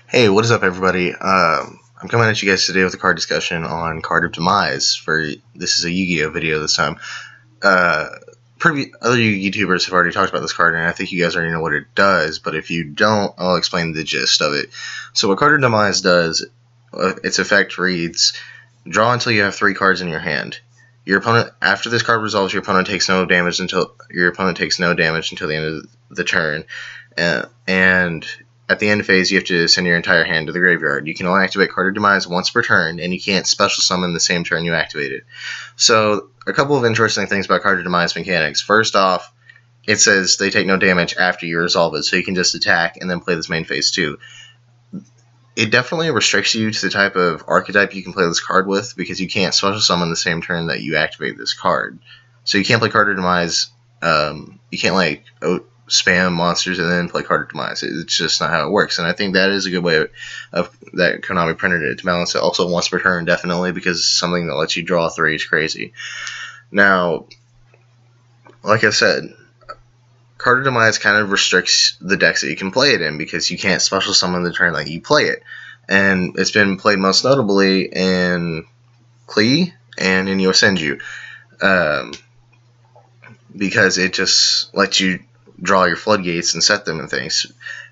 Hey, what is up, everybody? I'm coming at you guys today with a card discussion on Card of Demise. This is a Yu-Gi-Oh video this time. Other YouTubers have already talked about this card, and I think you guys already know what it does. But if you don't, I'll explain the gist of it. So, what Card of Demise does, its effect reads: draw until you have 3 cards in your hand. Your opponent, after this card resolves, your opponent takes no damage until the end of the turn, and at the end phase, you have to send your entire hand to the graveyard. You can only activate Card of Demise once per turn, and you can't special summon the same turn you activate it. So, a couple of interesting things about Card of Demise mechanics. First off, it says they take no damage after you resolve it, so you can just attack and then play this main phase too. It definitely restricts you to the type of archetype you can play this card with, because you can't special summon the same turn that you activate this card. So you can't play Card of Demise, you can't spam monsters and then play Card of Demise. It's just not how it works, and I think that is a good way of that Konami printed it to balance it. Also, once per turn, definitely, because something that lets you draw 3 is crazy. Now, like I said, Card of Demise kind of restricts the decks that you can play it in, because you can't special summon the turn that you play it. And it's been played most notably in Klee and in Yosenju, because it just lets you draw your floodgates and set them and things,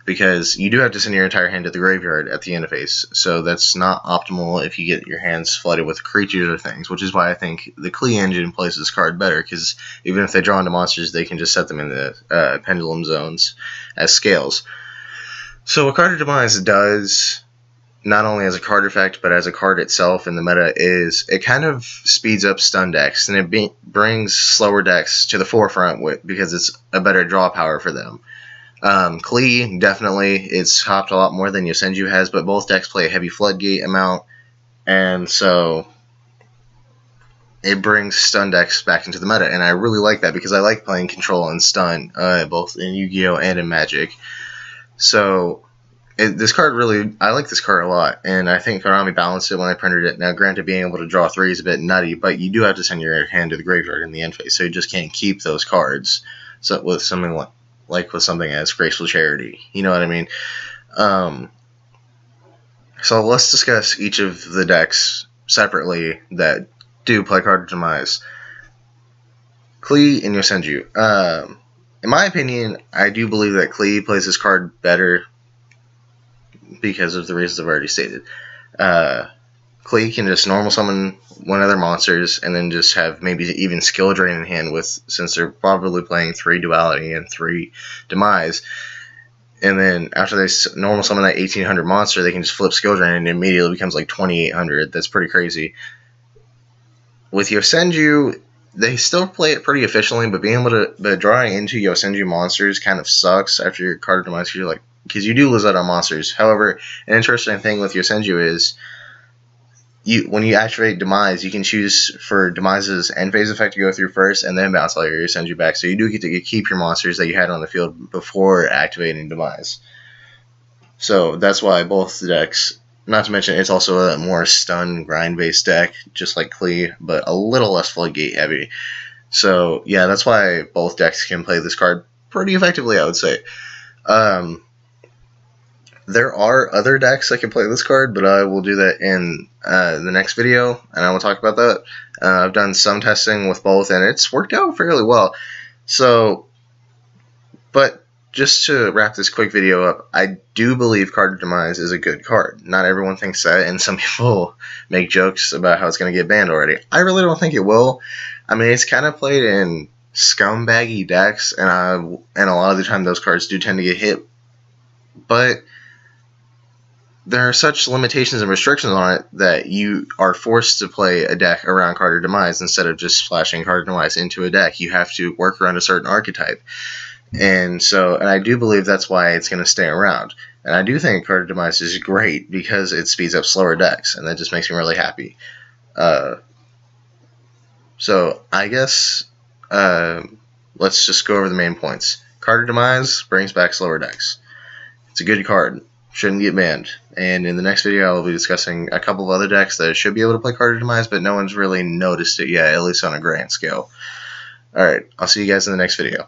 because you do have to send your entire hand to the graveyard at the end of phase, so that's not optimal if you get your hands flooded with creatures or things, which is why I think the Klee engine plays this card better, because even if they draw into monsters, they can just set them in the pendulum zones as scales. So what Card of Demise does, not only as a card effect, but as a card itself in the meta, is it kind of speeds up stun decks, and it brings slower decks to the forefront because it's a better draw power for them. Klee, definitely, it's hopped a lot more than Yosenju has, but both decks play a heavy floodgate amount, and so it brings stun decks back into the meta, and I really like that, because I like playing control and stun, both in Yu-Gi-Oh! And in Magic. So this card really, I like this card a lot, and I think Konami balanced it when I printed it. Now, granted, being able to draw 3 is a bit nutty, but you do have to send your hand to the graveyard in the end phase, so you just can't keep those cards. So with something with something as Graceful Charity, you know what I mean? So let's discuss each of the decks separately that do play Card of Demise. Klee and Yosenju. In my opinion, I do believe that Klee plays this card better, because of the reasons I've already stated. Klee can just normal summon one of their monsters, and then just have maybe even skill drain in hand, since they're probably playing 3 Duality and 3 Demise. And then after they normal summon that 1800 monster, they can just flip skill drain, and it immediately becomes like 2800. That's pretty crazy. With Yosenju, they still play it pretty efficiently, but drawing into Yosenju monsters kind of sucks after your Card of Demise, because you do lose out on monsters. However, an interesting thing with Yosenju is, when you activate Demise, you can choose for Demise's end phase effect to go through first, and then bounce all your Yosenju back. So you do get to keep your monsters that you had on the field before activating Demise. So that's why both the decks, not to mention it's also a more stun grind-based deck, just like Klee, but a little less floodgate heavy. So yeah, that's why both decks can play this card pretty effectively, I would say. There are other decks that can play this card, but I will do that in the next video, and I will talk about that. I've done some testing with both, and it's worked out fairly well. So, but just to wrap this quick video up, I do believe Card of Demise is a good card. Not everyone thinks that, and some people make jokes about how it's going to get banned already. I really don't think it will. I mean, it's kind of played in scumbaggy decks, and a lot of the time those cards do tend to get hit, but there are such limitations and restrictions on it that you are forced to play a deck around Card of Demise instead of just splashing Card of Demise into a deck. You have to work around a certain archetype. And I do believe that's why it's going to stay around. And I do think Card of Demise is great, because it speeds up slower decks, and that just makes me really happy. So I guess let's just go over the main points. Card of Demise brings back slower decks. It's a good card. Shouldn't get banned. And in the next video, I will be discussing a couple of other decks that should be able to play Card of Demise, but no one's really noticed it yet, at least on a grand scale. Alright, I'll see you guys in the next video.